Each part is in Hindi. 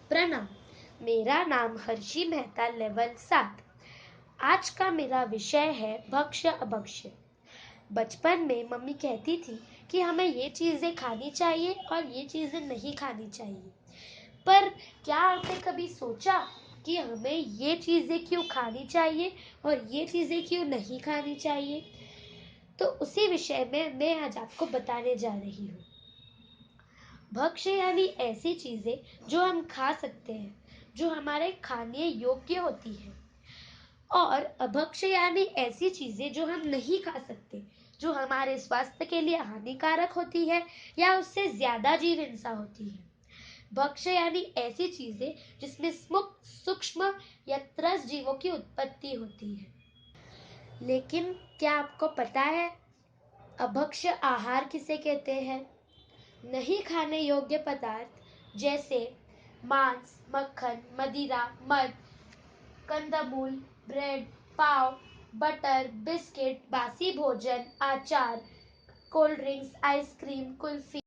प्रणाम। मेरा नाम हर्षी मेहता, लेवल 7। आज का मेरा विषय है भक्ष्य अभक्ष्य। बचपन में मम्मी कहती थी कि हमें ये चीजें खानी चाहिए और ये चीजें नहीं खानी चाहिए। पर क्या आपने कभी सोचा कि हमें ये चीजें क्यों खानी चाहिए और ये चीजें क्यों नहीं खानी चाहिए? तो उसी विषय में मैं आज आपको बताने जा रही हूँ। भक्ष्य यानी ऐसी चीजें जो हम खा सकते हैं, जो हमारे खाने योग्य होती है। और अभक्ष्य यानी ऐसी चीजें जो हम नहीं खा सकते, जो हमारे स्वास्थ्य के लिए हानिकारक होती है या उससे ज्यादा जीव हिंसा होती है। भक्ष्य यानी ऐसी चीजें जिसमें सूक्ष्म या त्रस्त जीवों की उत्पत्ति होती है। लेकिन क्या आपको पता है अभक्ष्य आहार किसे कहते हैं? नहीं खाने योग्य पदार्थ जैसे मांस, मक्खन, मदिरा, मध, कंदमूल, ब्रेड, पाव, बटर, बिस्किट, बासी भोजन, अचार, कोल्ड ड्रिंक्स, आइसक्रीम, कुल्फी।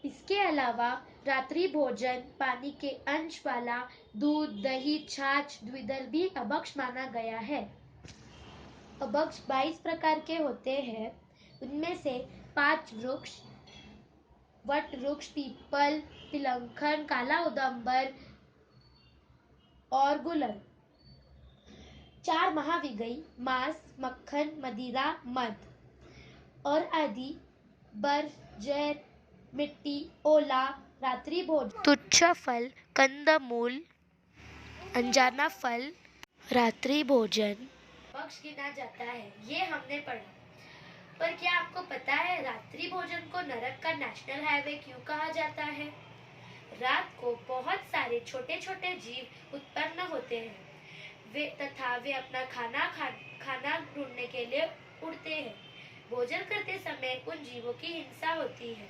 इसके अलावा रात्रि भोजन, पानी के अंश वाला दूध, दही, छाछ, द्विदल भी अभक्ष्य माना गया है। अभक्ष्य 22 प्रकार के होते हैं। उनमें से 5 वृक्ष, वट वृक्ष, पीपल, तिलंखन, काला उदंबर और गुलर। 4 महाविगई मांस, मक्खन, मदिरा, मध और आदि बर्फ, जैर, मिट्टी, ओला, रात्रि भोजन, तुच्छ फल, कंदमूल, अनजाना फल, रात्रि भोजन पक्ष गिना जाता है। ये हमने पढ़ा। पर क्या आपको पता है रात्रि भोजन को नरक का नेशनल हाईवे क्यों कहा जाता है? रात को बहुत सारे छोटे छोटे जीव उत्पन्न होते हैं। वे अपना खाना ढूंढने के लिए उड़ते हैं। भोजन करते समय उन जीवों की हिंसा होती है।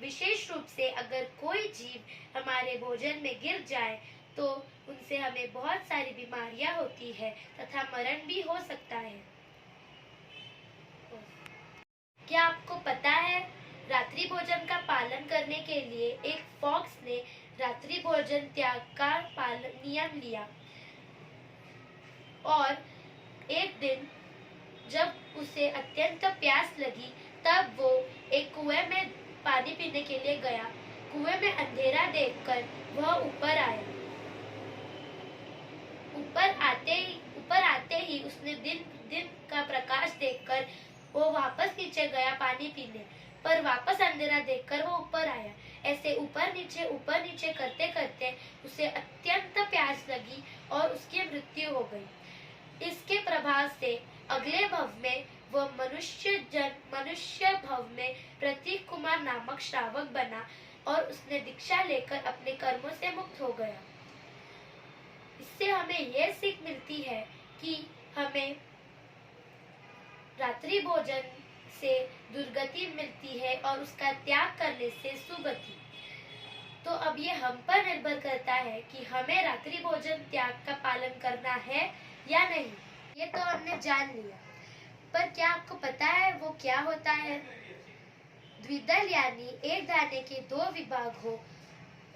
विशेष रूप से अगर कोई जीव हमारे भोजन में गिर जाए तो उनसे हमें बहुत सारी बीमारियां होती है तथा मरण भी हो सकता है। क्या आपको पता है रात्रि भोजन का पालन करने के लिए एक फॉक्स ने रात्रि भोजन त्याग का नियम लिया और एक दिन जब उसे अत्यंत प्यास लगी तब वो एक कुएं में पानी पीने के लिए गया। कुएं में अंधेरा देखकर वह ऊपर आया। ऊपर आते ही उसने दिन का प्रकाश देखकर वो वापस नीचे गया पानी पीने, पर वापस अंधेरा देखकर वो ऊपर आया। ऐसे ऊपर नीचे करते करते उसे अत्यंत प्यास लगी और उसकी मृत्यु हो गई। इसके प्रभाव से अगले भव में वह मनुष्य भव में प्रतीक कुमार नामक श्रावक बना और उसने दीक्षा लेकर अपने कर्मों से मुक्त हो गया। इससे हमें यह सीख मिलती है कि हमें रात्रि भोजन से दुर्गति मिलती है और उसका त्याग करने से सुगति। तो अब ये हम पर निर्भर करता है कि हमें रात्रि भोजन त्याग का पालन करना है या नहीं। ये तो हमने जान लिया, पर क्या आपको पता है वो क्या होता है? द्विदल यानी एक दाने के 2 विभाग हो,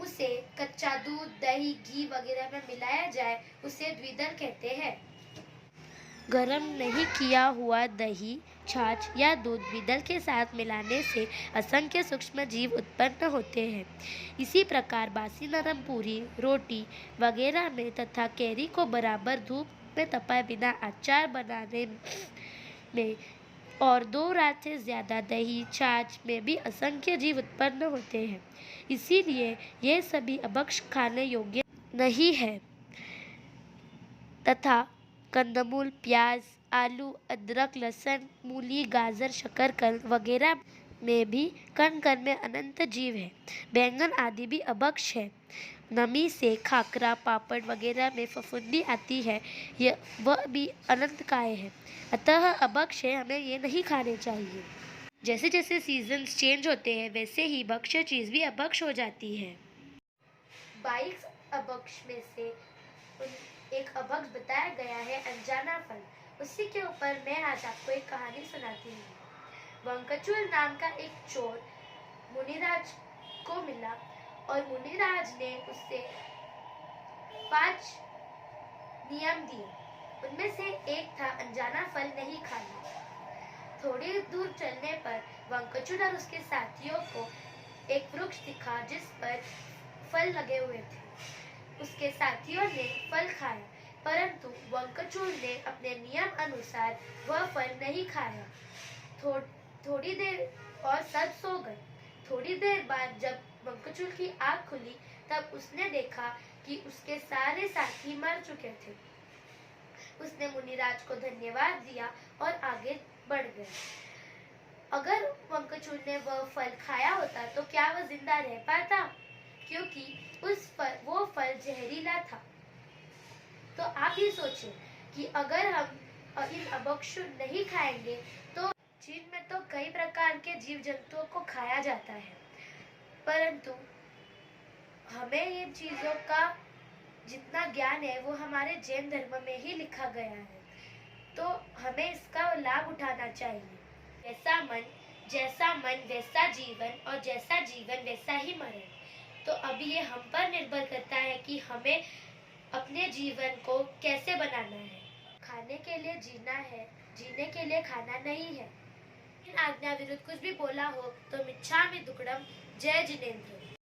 उसे कच्चा दूध, दही, घी वगैरह में मिलाया जाए, उसे द्विदल कहते हैं। गरम नहीं किया हुआ दही, छाछ या दूध द्विदल के साथ मिलाने से असंख्य सूक्ष्म जीव उत्पन्न होते हैं। इसी प्रकार बासी नरम पूरी, रोटी वगैरह में तथा कैरी को बराबर धूप में तपाए बिना अचार बनाने में और 2 रात से ज्यादा दही, छाछ में भी असंख्य जीव उत्पन्न होते हैं। इसीलिए ये सभी अभक्ष्य खाने योग्य नहीं है तथा कंदमूल, प्याज, आलू, अदरक, लहसुन, मूली, गाजर, शकरकंद वगैरह में भी कण कण में अनंत जीव है। बैंगन आदि भी अभक्ष्य है। नमी से खाकरा, पापड़ वगैरह में फफूंदी आती है, वह भी अनंत काय है। अतः अभक्ष्य हमें ये नहीं खाने चाहिए। जैसे जैसे सीजन्स चेंज होते हैं वैसे ही भक्ष्य चीज भी अभक्ष्य हो जाती है। 22 अभक्ष्य में से एक अभक्ष्य बताया गया है अनजाना फल। उसी के ऊपर मैं आज आपको एक कहानी सुनाती हूँ। वंकचूल नाम का एक चोर मुनिराज को मिला और मुनिराज ने उससे 5 नियम दिए। उनमें से एक था अनजाना फल नहीं खाना। थोड़ी दूर चलने पर वंकचूद और उसके साथियों को एक वृक्ष दिखा जिस पर फल लगे हुए थे। उसके साथियों ने फल खाया, परंतु वंकचूद ने अपने नियम अनुसार वह फल नहीं खाया। थोड़ी देर और सब सो गए। थोड़ी देर बाद जब वंकचूद की आंख खुली तब उसने देखा कि उसके सारे साथी मर चुके थे। उसने मुनिराज को धन्यवाद दिया और आगे बढ़ गया। अगर वंकचूद ने वह फल खाया होता तो क्या वह जिंदा रह पाता? क्योंकि वो फल जहरीला था। तो आप ही सोचें कि अगर हम इन अभक्षु नहीं खाएंगे तो चीन में तो कई प्रकार के जीव जंतुओं को खाया जाता है, परंतु हमें ये चीजों का जितना ज्ञान है वो हमारे जैन धर्म में ही लिखा गया है, तो हमें इसका लाभ उठाना चाहिए। जैसा मन वैसा जीवन, और जैसा जीवन वैसा ही मरण। तो अब ये हम पर निर्भर करता है कि हमें अपने जीवन को कैसे बनाना है। खाने के लिए जीना है, जीने के लिए खाना नहीं है। इन आज्ञा विरुद्ध कुछ भी बोला हो तो मिच्छामि दुक्कडम। जय जिनेंद्र।